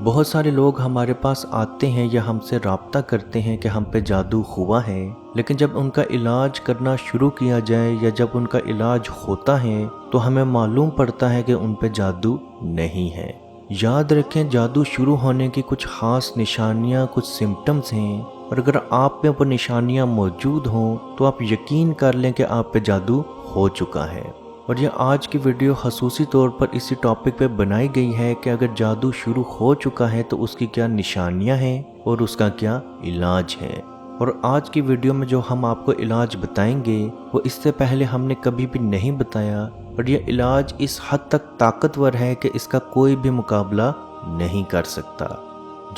بہت سارے لوگ ہمارے پاس آتے ہیں یا ہم سے رابطہ کرتے ہیں کہ ہم پہ جادو ہوا ہے، لیکن جب ان کا علاج کرنا شروع کیا جائے یا جب ان کا علاج ہوتا ہے تو ہمیں معلوم پڑتا ہے کہ ان پہ جادو نہیں ہے۔ یاد رکھیں، جادو شروع ہونے کی کچھ خاص نشانیاں، کچھ سمٹمز ہیں، اور اگر آپ میں وہ نشانیاں موجود ہوں تو آپ یقین کر لیں کہ آپ پہ جادو ہو چکا ہے۔ اور یہ آج کی ویڈیو خصوصی طور پر اسی ٹاپک پہ بنائی گئی ہے کہ اگر جادو شروع ہو چکا ہے تو اس کی کیا نشانیاں ہیں اور اس کا کیا علاج ہے۔ اور آج کی ویڈیو میں جو ہم آپ کو علاج بتائیں گے وہ اس سے پہلے ہم نے کبھی بھی نہیں بتایا، اور یہ علاج اس حد تک طاقتور ہے کہ اس کا کوئی بھی مقابلہ نہیں کر سکتا۔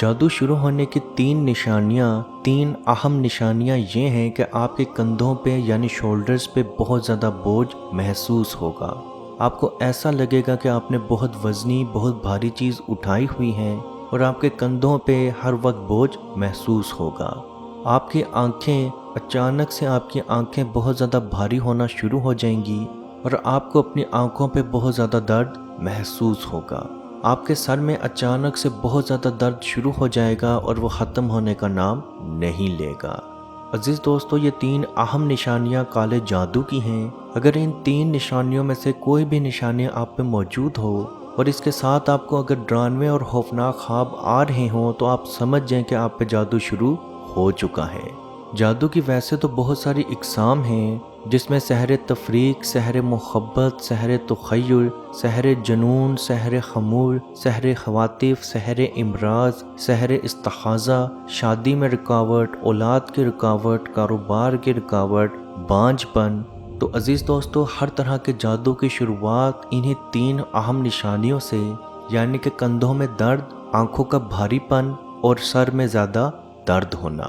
جادو شروع ہونے کی تین اہم نشانیاں یہ ہیں کہ آپ کے کندھوں پہ یعنی شولڈرز پہ بہت زیادہ بوجھ محسوس ہوگا۔ آپ کو ایسا لگے گا کہ آپ نے بہت وزنی، بہت بھاری چیز اٹھائی ہوئی ہے اور آپ کے کندھوں پہ ہر وقت بوجھ محسوس ہوگا۔ آپ کی آنکھیں، اچانک سے آپ کی آنکھیں بہت زیادہ بھاری ہونا شروع ہو جائیں گی اور آپ کو اپنی آنکھوں پہ بہت زیادہ درد محسوس ہوگا۔ آپ کے سر میں اچانک سے بہت زیادہ درد شروع ہو جائے گا اور وہ ختم ہونے کا نام نہیں لے گا۔ عزیز دوستو، یہ تین اہم نشانیاں کالے جادو کی ہیں۔ اگر ان تین نشانیوں میں سے کوئی بھی نشانی آپ پہ موجود ہو اور اس کے ساتھ آپ کو اگر ڈرانے اور خوفناک خواب آ رہے ہوں تو آپ سمجھ جائیں کہ آپ پہ جادو شروع ہو چکا ہے۔ جادو کی ویسے تو بہت ساری اقسام ہیں، جس میں سحر تفریق، سحر محبت، سحر تخیل، سحر جنون، سحر خمول، سحر خواتف، سحر امراض، سحر استحاضہ، شادی میں رکاوٹ، اولاد کی رکاوٹ، کاروبار کی رکاوٹ، بانجھ پن۔ تو عزیز دوستو، ہر طرح کے جادو کی شروعات انہی تین اہم نشانیوں سے، یعنی کہ کندھوں میں درد، آنکھوں کا بھاری پن اور سر میں زیادہ درد ہونا۔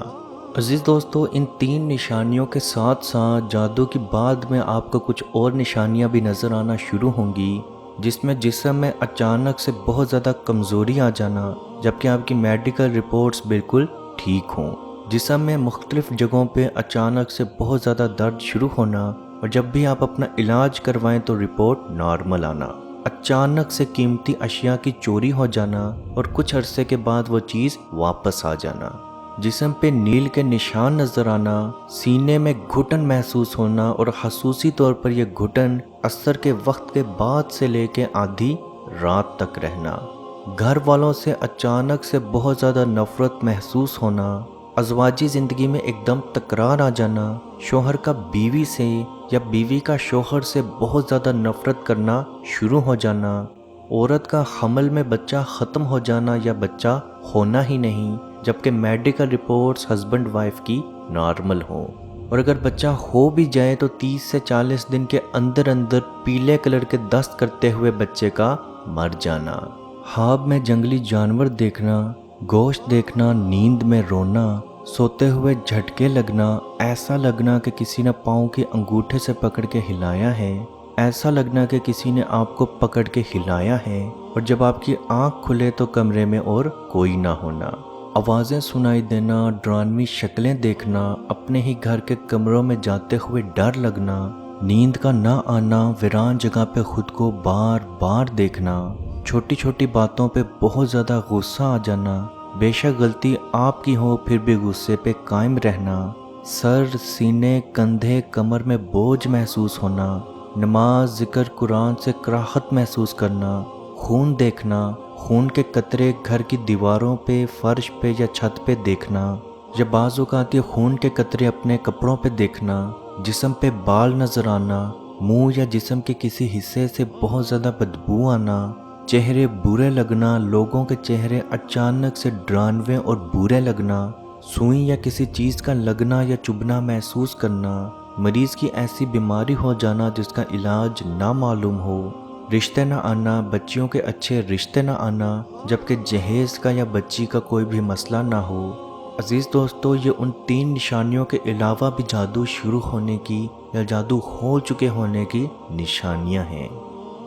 عزیز دوستو، ان تین نشانیوں کے ساتھ ساتھ جادو کی بعد میں آپ کو کچھ اور نشانیاں بھی نظر آنا شروع ہوں گی، جس میں جسم میں اچانک سے بہت زیادہ کمزوری آ جانا، جبکہ آپ کی میڈیکل رپورٹس بالکل ٹھیک ہوں۔ جسم میں مختلف جگہوں پہ اچانک سے بہت زیادہ درد شروع ہونا، اور جب بھی آپ اپنا علاج کروائیں تو رپورٹ نارمل آنا۔ اچانک سے قیمتی اشیاء کی چوری ہو جانا اور کچھ عرصے کے بعد وہ چیز واپس آ جانا۔ جسم پہ نیل کے نشان نظر آنا، سینے میں گھٹن محسوس ہونا، اور خصوصی طور پر یہ گھٹن عصر کے وقت کے بعد سے لے کے آدھی رات تک رہنا۔ گھر والوں سے اچانک سے بہت زیادہ نفرت محسوس ہونا، ازواجی زندگی میں ایک دم تکرار آ جانا، شوہر کا بیوی سے یا بیوی کا شوہر سے بہت زیادہ نفرت کرنا شروع ہو جانا، عورت کا حمل میں بچہ ختم ہو جانا یا بچہ ہونا ہی نہیں، جبکہ میڈیکل رپورٹس ہسبینڈ وائف کی نارمل ہوں، اور اگر بچہ ہو بھی جائے تو 30 سے 40 دن کے اندر اندر پیلے کلر کے دست کرتے ہوئے بچے کا مر جانا۔ خواب میں جنگلی جانور دیکھنا، گوشت دیکھنا، نیند میں رونا، سوتے ہوئے جھٹکے لگنا، ایسا لگنا کہ کسی نے پاؤں کے انگوٹھے سے پکڑ کے ہلایا ہے، ایسا لگنا کہ کسی نے آپ کو پکڑ کے ہلایا ہے، اور جب آپ کی آنکھ کھلے تو کمرے میں اور کوئی نہ ہونا، آوازیں سنائی دینا، ڈراموی شکلیں دیکھنا، اپنے ہی گھر کے کمروں میں جاتے ہوئے ڈر لگنا، نیند کا نہ آنا، ویران جگہ پہ خود کو بار بار دیکھنا، چھوٹی چھوٹی باتوں پہ بہت زیادہ غصہ آ جانا، بے شک غلطی آپ کی ہو پھر بھی غصے پہ قائم رہنا، سر، سینے، کندھے، کمر میں بوجھ محسوس ہونا، نماز، ذکر قرآن سے کراہت محسوس کرنا، خون دیکھنا، خون کے قطرے گھر کی دیواروں پہ، فرش پہ یا چھت پہ دیکھنا، یا بعض اوقات یہ خون کے قطرے اپنے کپڑوں پہ دیکھنا، جسم پہ بال نظر آنا، منہ یا جسم کے کسی حصے سے بہت زیادہ بدبو آنا، چہرے برے لگنا، لوگوں کے چہرے اچانک سے ڈرانے اور برے لگنا، سوئی یا کسی چیز کا لگنا یا چبھنا محسوس کرنا، مریض کی ایسی بیماری ہو جانا جس کا علاج نہ معلوم ہو، رشتے نہ آنا، بچیوں کے اچھے رشتے نہ آنا، جبکہ جہیز کا یا بچی کا کوئی بھی مسئلہ نہ ہو۔ عزیز دوستو، یہ ان تین نشانیوں کے علاوہ بھی جادو شروع ہونے کی یا جادو ہو چکے ہونے کی نشانیاں ہیں۔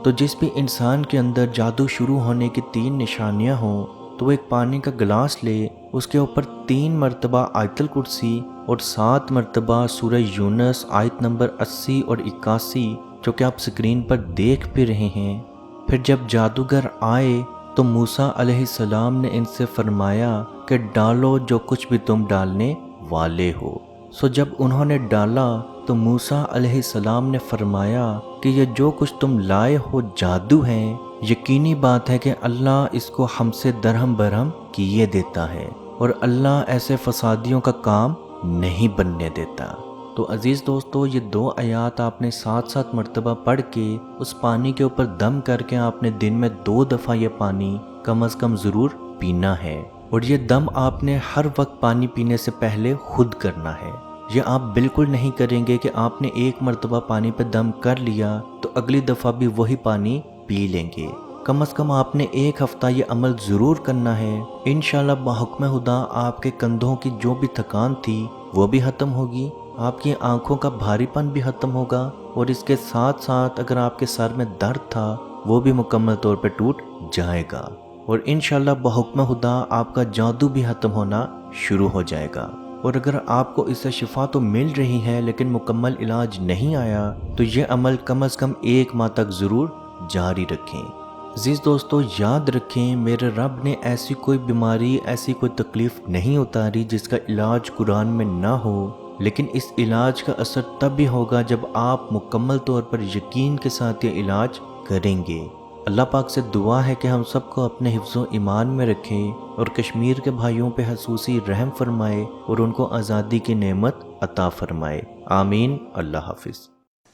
تو جس بھی انسان کے اندر جادو شروع ہونے کی تین نشانیاں ہوں تو وہ ایک پانی کا گلاس لے، اس کے اوپر 3 مرتبہ آیت الکرسی اور 7 مرتبہ سورہ یونس آیت نمبر 80 اور 81 جو کہ آپ سکرین پر دیکھ بھی رہے ہیں، پھر جب جادوگر آئے تو موسیٰ علیہ السلام نے ان سے فرمایا کہ ڈالو جو کچھ بھی تم ڈالنے والے ہو۔ سو جب انہوں نے ڈالا تو موسیٰ علیہ السلام نے فرمایا کہ یہ جو کچھ تم لائے ہو جادو ہیں، یقینی بات ہے کہ اللہ اس کو ہم سے درہم برہم کیے دیتا ہے، اور اللہ ایسے فسادیوں کا کام نہیں بننے دیتا۔ تو عزیز دوستو، یہ 2 آیات آپ نے 7 مرتبہ پڑھ کے اس پانی کے اوپر دم کر کے آپ نے دن میں 2 دفعہ یہ پانی کم از کم ضرور پینا ہے، اور یہ دم آپ نے ہر وقت پانی پینے سے پہلے خود کرنا ہے۔ یہ آپ بالکل نہیں کریں گے کہ آپ نے 1 مرتبہ پانی پہ دم کر لیا تو اگلی دفعہ بھی وہی پانی پی لیں گے۔ کم از کم آپ نے 1 ہفتہ یہ عمل ضرور کرنا ہے۔ انشاءاللہ بحکم خدا آپ کے کندھوں کی جو بھی تھکان تھی وہ بھی ختم ہوگی، آپ کی آنکھوں کا بھاری پن بھی ختم ہوگا، اور اس کے ساتھ ساتھ اگر آپ کے سر میں درد تھا وہ بھی مکمل طور پہ ٹوٹ جائے گا، اور انشاءاللہ بحکم خدا آپ کا جادو بھی ختم ہونا شروع ہو جائے گا۔ اور اگر آپ کو اس سے شفا تو مل رہی ہے لیکن مکمل علاج نہیں آیا تو یہ عمل کم از کم 1 ماہ تک ضرور جاری رکھیں۔ عزیز دوستو، یاد رکھیں میرے رب نے ایسی کوئی بیماری، ایسی کوئی تکلیف نہیں اتاری جس کا علاج قرآن میں نہ ہو، لیکن اس علاج کا اثر تب بھی ہوگا جب آپ مکمل طور پر یقین کے ساتھ یہ علاج کریں گے۔ اللہ پاک سے دعا ہے کہ ہم سب کو اپنے حفظ و ایمان میں رکھیں، اور کشمیر کے بھائیوں پہ خصوصی رحم فرمائے اور ان کو آزادی کی نعمت عطا فرمائے۔ آمین۔ اللہ حافظ۔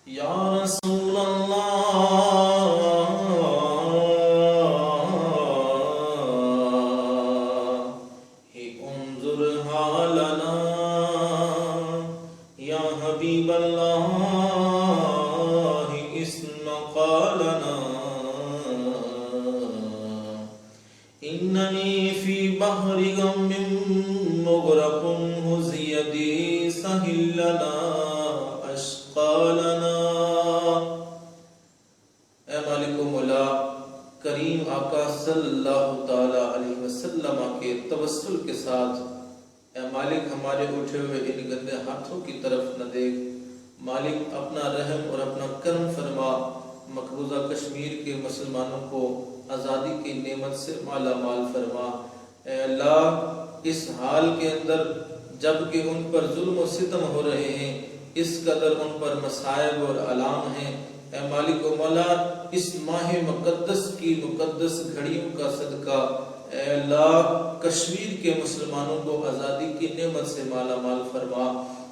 یا رسول اللہ انظر حالنا، یا حبیب اللہ اسمع قالنا، اننی فی بحر غم مغرق ہز یدی سہل لنا اشقالنا۔ اے مالک و مولا کریم آقا صلی اللہ تعالی علیہ وسلم کے توسل کے ساتھ، اے مالک ہمارے اٹھے ہوئے ان گندے ہاتھوں کی طرف نہ دیکھ، مالک اپنا رحم اور اپنا کرم فرما، مقبوضہ کشمیر کے مسلمانوں کو آزادی کی نعمت سے مالا مال فرما۔ اے اللہ اس حال کے اندر جب کہ ان پر ظلم و ستم ہو رہے ہیں، اس قدر ان پر مصائب اور آلام ہیں، اے مالک و مولا اس ماہ مقدس کی مقدس گھڑیوں کا صدقہ اے اللہ کشمیر کے مسلمانوں کو آزادی کی نعمت سے مالا مال فرما۔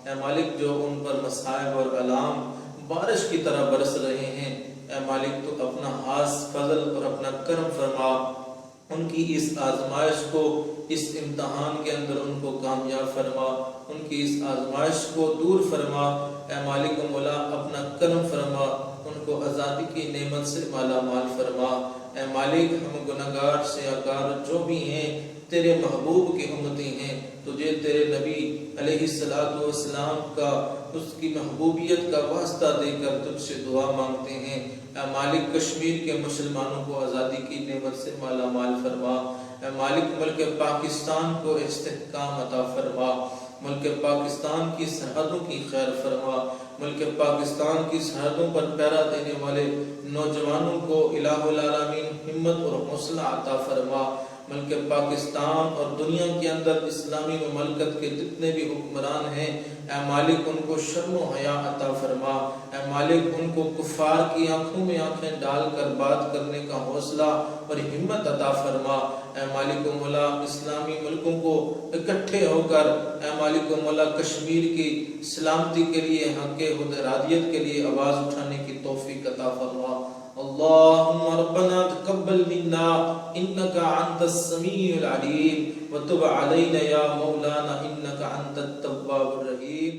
اے مالک جو ان پر مصائب اور آلام بارش کی طرح برس رہے ہیں، اے مالک تو اپنا خاص فضل اور اپنا کرم فرما، ان کی اس آزمائش کو، اس امتحان کے اندر ان کو کامیاب فرما، ان کی اس آزمائش کو دور فرما۔ اے مالک و مولا اپنا کرم فرما، ان کو آزادی کی نعمت سے مالا مال فرما۔ اے مالک ہم گناہگار سیاہکار جو بھی ہیں تیرے محبوب کی امتی ہیں، تجھے تیرے نبی علیہ السلام کا، اس کی محبوبیت کا واسطہ دے کر تجھ سے دعا مانگتے ہیں۔ اے مالک کشمیر کے مسلمانوں کو آزادی کی نعمت سے مالا مال فرما۔ اے مالک ملک پاکستان کو استحکام عطا فرما، ملک پاکستان کی سرحدوں کی خیر فرما، ملک پاکستان کی سرحدوں پر پہرا دینے والے نوجوانوں کو الہ العالمین ہمت اور حوصلہ عطا فرما۔ ملک پاکستان اور دنیا کے اندر اسلامی مملکت کے جتنے بھی حکمران ہیں، اے مالک ان کو شرم و حیا عطا فرما۔ اے مالک ان کو کفار کی آنکھوں میں آنکھیں ڈال کر بات کرنے کا حوصلہ اور ہمت عطا فرما۔ اے مالک و مولا اسلامی ملکوں کو اکٹھے ہو کر اے مالک و مولا کشمیر کی سلامتی کے لیے، حق حدرادیت کے لیے آواز اٹھانے کی توفیق عطا فرما۔ اللہم ربنا تقبل منا انکا انت السمیع العلیم وتب علینا یا مولانا انکا انت التواب الرحیم۔